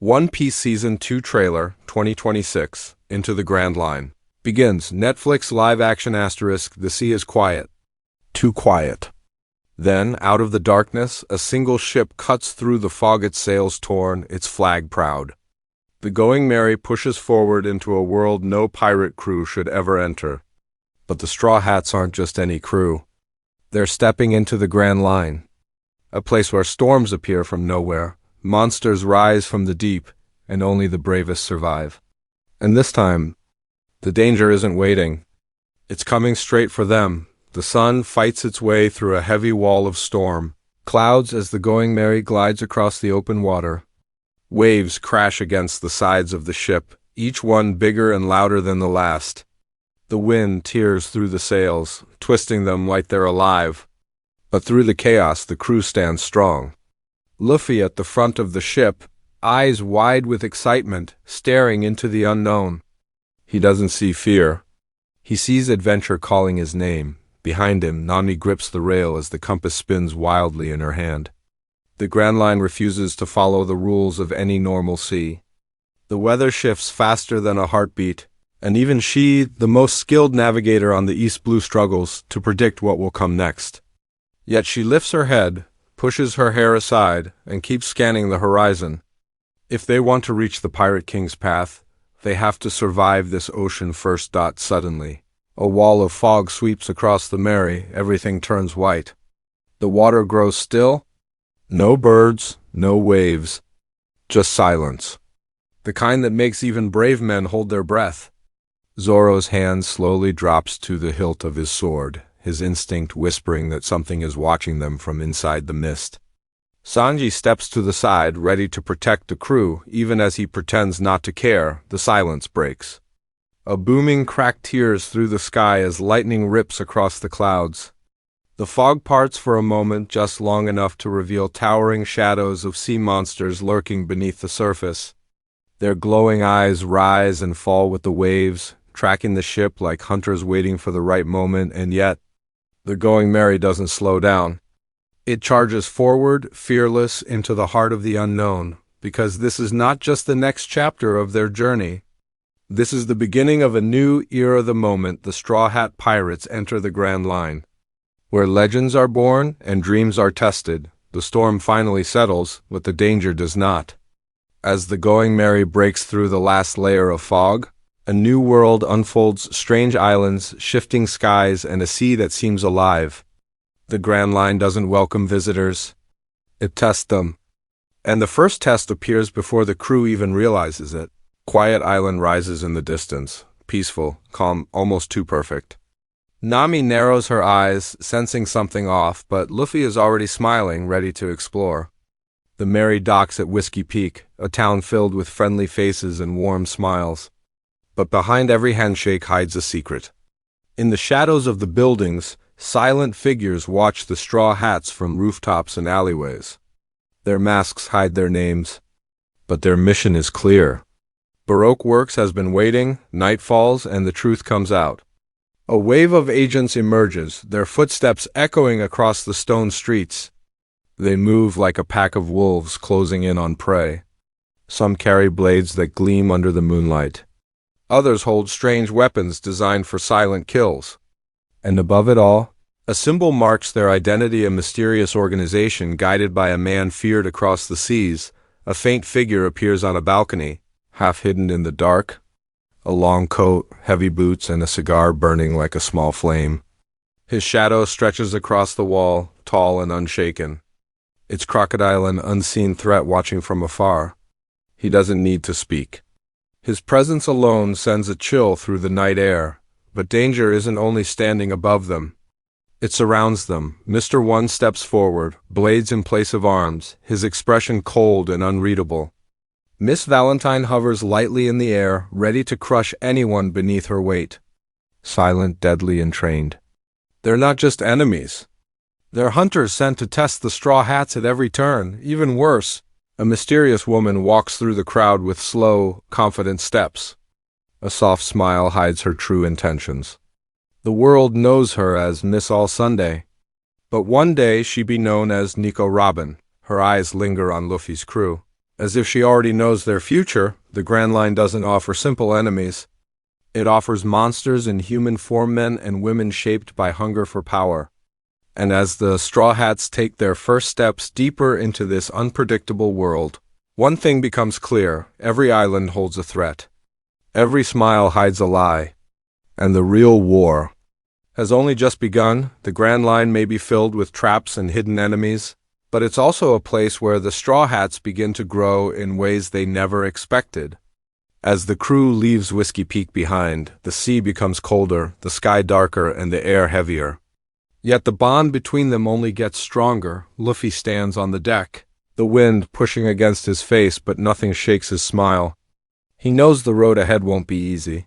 One Piece Season 2 Trailer 2026 Into the Grand Line begins. Netflix live-action ***. The sea is quiet. Too quiet. Then, out of the darkness, a single ship cuts through the fog, its sails torn, its flag proud. The Going Merry pushes forward into a world no pirate crew should ever enter. But the Straw Hats aren't just any crew. They're stepping into the Grand Line, a place where storms appear from nowhere. Monsters rise from the deep, and only the bravest survive. And this time, the danger isn't waiting. It's coming straight for them. The sun fights its way through a heavy wall of storm. Clouds as the Going Merry glides across the open water. Waves crash against the sides of the ship, each one bigger and louder than the last. The wind tears through the sails, twisting them like they're alive. But through the chaos, the crew stands strong. Luffy at the front of the ship, eyes wide with excitement, staring into the unknown. He doesn't see fear. He sees adventure calling his name. Behind him, Nami grips the rail as the compass spins wildly in her hand. The Grand Line refuses to follow the rules of any normal sea. The weather shifts faster than a heartbeat, and even she, the most skilled navigator on the East Blue, struggles to predict what will come next. Yet she lifts her head, pushes her hair aside, and keeps scanning the horizon. If they want to reach the Pirate King's path, they have to survive this ocean first. Suddenly, a wall of fog sweeps across the Merry. Everything turns white. The water grows still. No birds, no waves, just silence. The kind that makes even brave men hold their breath. Zoro's hand slowly drops to the hilt of his sword, his instinct whispering that something is watching them from inside the mist. Sanji steps to the side, ready to protect the crew. Even as he pretends not to care, the silence breaks. A booming crack tears through the sky as lightning rips across the clouds. The fog parts for a moment, just long enough to reveal towering shadows of sea monsters lurking beneath the surface. Their glowing eyes rise and fall with the waves, tracking the ship like hunters waiting for the right moment, and yet, the Going Merry doesn't slow down. It charges forward, fearless, into the heart of the unknown, because this is not just the next chapter of their journey. This is the beginning of a new era. The moment the Straw Hat Pirates enter the Grand Line, where legends are born and dreams are tested, the storm finally settles, but the danger does not. As the Going Merry breaks through the last layer of fog, a new world unfolds. Strange islands, shifting skies, and a sea that seems alive. The Grand Line doesn't welcome visitors. It tests them. And the first test appears before the crew even realizes it. Quiet Island rises in the distance. Peaceful, calm, almost too perfect. Nami narrows her eyes, sensing something off, but Luffy is already smiling, ready to explore. The Merry docks at Whisky Peak, a town filled with friendly faces and warm smiles. But behind every handshake hides a secret. In the shadows of the buildings, silent figures watch the Straw Hats from rooftops and alleyways. Their masks hide their names, but their mission is clear. Baroque Works has been waiting, night falls, and the truth comes out. A wave of agents emerges, their footsteps echoing across the stone streets. They move like a pack of wolves closing in on prey. Some carry blades that gleam under the moonlight. Others hold strange weapons designed for silent kills. And above it all, a symbol marks their identity, a mysterious organization guided by a man feared across the seas. A faint figure appears on a balcony, half hidden in the dark. A long coat, heavy boots, and a cigar burning like a small flame. His shadow stretches across the wall, tall and unshaken. It's Crocodile, an unseen threat watching from afar. He doesn't need to speak. His presence alone sends a chill through the night air, but danger isn't only standing above them. It surrounds them. Mr. One steps forward, blades in place of arms, his expression cold and unreadable. Miss Valentine hovers lightly in the air, ready to crush anyone beneath her weight. Silent, deadly, and trained. They're not just enemies. They're hunters sent to test the Straw Hats at every turn. Even worse, a mysterious woman walks through the crowd with slow, confident steps. A soft smile hides her true intentions. The world knows her as Miss All Sunday. But one day she'd be known as Nico Robin. Her eyes linger on Luffy's crew. As if she already knows their future, the Grand Line doesn't offer simple enemies. It offers monsters in human form, men and women shaped by hunger for power. And as the Straw Hats take their first steps deeper into this unpredictable world, one thing becomes clear: every island holds a threat. Every smile hides a lie. And the real war has only just begun. The Grand Line may be filled with traps and hidden enemies, but it's also a place where the Straw Hats begin to grow in ways they never expected. As the crew leaves Whisky Peak behind, the sea becomes colder, the sky darker, and the air heavier. Yet the bond between them only gets stronger. Luffy stands on the deck, the wind pushing against his face, but nothing shakes his smile. He knows the road ahead won't be easy.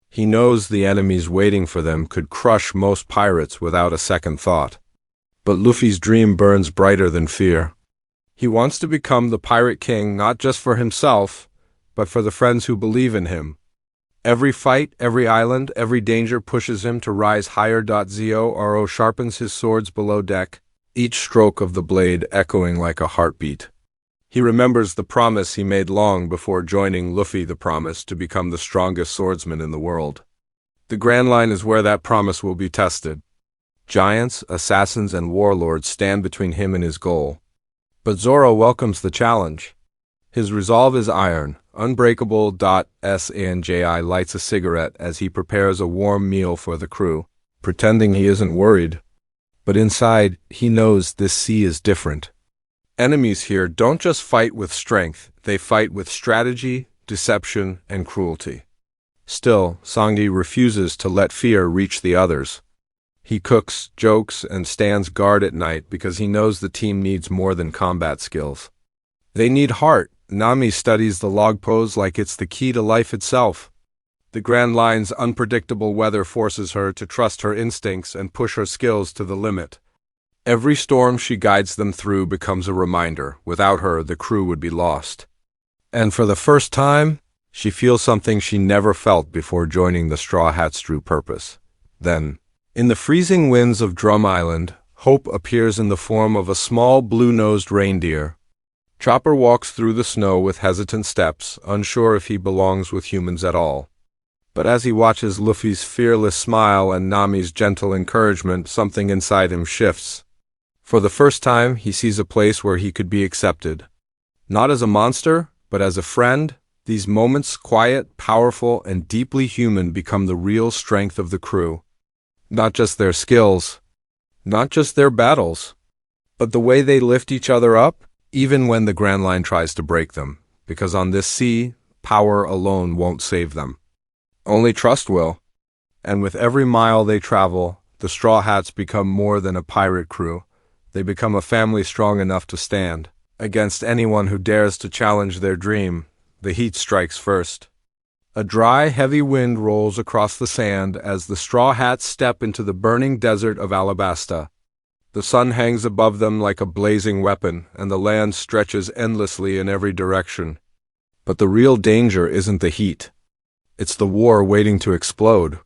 He knows the enemies waiting for them could crush most pirates without a second thought. But Luffy's dream burns brighter than fear. He wants to become the Pirate King, not just for himself, but for the friends who believe in him. Every fight, every island, every danger pushes him to rise higher. Zoro sharpens his swords below deck, each stroke of the blade echoing like a heartbeat. He remembers the promise he made long before joining Luffy, the promise to become the strongest swordsman in the world. The Grand Line is where that promise will be tested. Giants, assassins, and warlords stand between him and his goal. But Zoro welcomes the challenge. His resolve is iron, unbreakable. Sanji lights a cigarette as he prepares a warm meal for the crew, pretending he isn't worried. But inside, he knows this sea is different. Enemies here don't just fight with strength, they fight with strategy, deception, and cruelty. Still, Sanji refuses to let fear reach the others. He cooks, jokes, and stands guard at night because he knows the team needs more than combat skills. They need heart. Nami studies the log pose like it's the key to life itself. The Grand Line's unpredictable weather forces her to trust her instincts and push her skills to the limit. Every storm she guides them through becomes a reminder. Without her, the crew would be lost. And for the first time, she feels something she never felt before joining the Straw Hats' true purpose. Then, in the freezing winds of Drum Island, hope appears in the form of a small blue-nosed reindeer. Chopper walks through the snow with hesitant steps, unsure if he belongs with humans at all. But as he watches Luffy's fearless smile and Nami's gentle encouragement, something inside him shifts. For the first time, he sees a place where he could be accepted. Not as a monster, but as a friend. These moments, quiet, powerful, and deeply human, become the real strength of the crew. Not just their skills, not just their battles, but the way they lift each other up, even when the Grand Line tries to break them. Because on this sea, power alone won't save them. Only trust will. And with every mile they travel, the Straw Hats become more than a pirate crew. They become a family strong enough to stand against anyone who dares to challenge their dream. The heat strikes first. A dry, heavy wind rolls across the sand as the Straw Hats step into the burning desert of Alabasta. The sun hangs above them like a blazing weapon, and the land stretches endlessly in every direction. But the real danger isn't the heat. It's the war waiting to explode.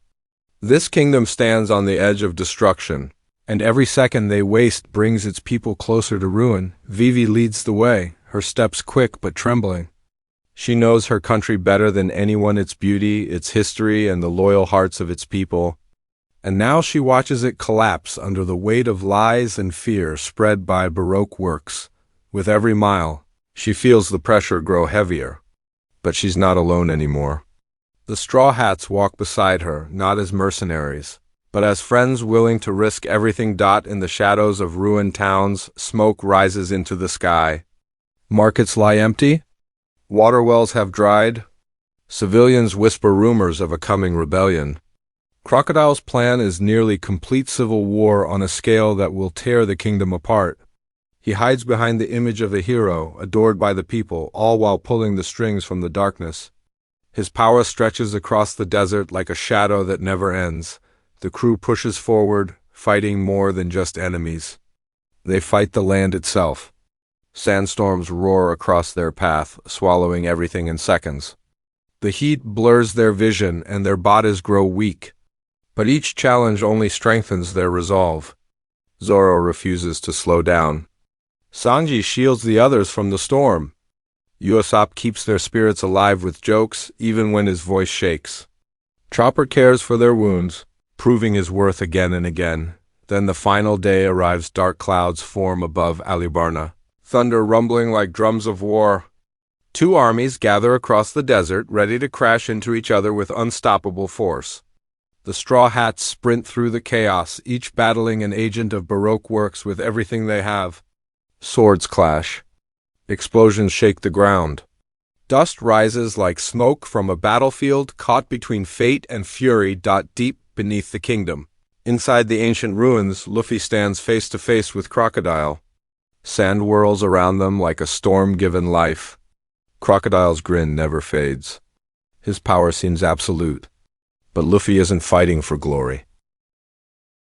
This kingdom stands on the edge of destruction, and every second they waste brings its people closer to ruin. Vivi leads the way, her steps quick but trembling. She knows her country better than anyone, its beauty, its history, and the loyal hearts of its people. And now she watches it collapse under the weight of lies and fear spread by Baroque Works. With every mile, she feels the pressure grow heavier. But she's not alone anymore. The Straw Hats walk beside her, not as mercenaries, but as friends willing to risk everything. In the shadows of ruined towns, smoke rises into the sky. Markets lie empty. Water wells have dried. Civilians whisper rumors of a coming rebellion. Crocodile's plan is nearly complete civil war on a scale that will tear the kingdom apart. He hides behind the image of a hero, adored by the people, all while pulling the strings from the darkness. His power stretches across the desert like a shadow that never ends. The crew pushes forward, fighting more than just enemies. They fight the land itself. Sandstorms roar across their path, swallowing everything in seconds. The heat blurs their vision and their bodies grow weak. But each challenge only strengthens their resolve. Zoro refuses to slow down. Sanji shields the others from the storm. Usopp keeps their spirits alive with jokes, even when his voice shakes. Chopper cares for their wounds, proving his worth again and again. Then the final day arrives. Dark clouds form above Alabasta, thunder rumbling like drums of war. Two armies gather across the desert, ready to crash into each other with unstoppable force. The Straw Hats sprint through the chaos, each battling an agent of Baroque Works with everything they have. Swords clash. Explosions shake the ground. Dust rises like smoke from a battlefield caught between fate and fury. Deep beneath the kingdom, inside the ancient ruins, Luffy stands face to face with Crocodile. Sand whirls around them like a storm given life. Crocodile's grin never fades. His power seems absolute. But Luffy isn't fighting for glory.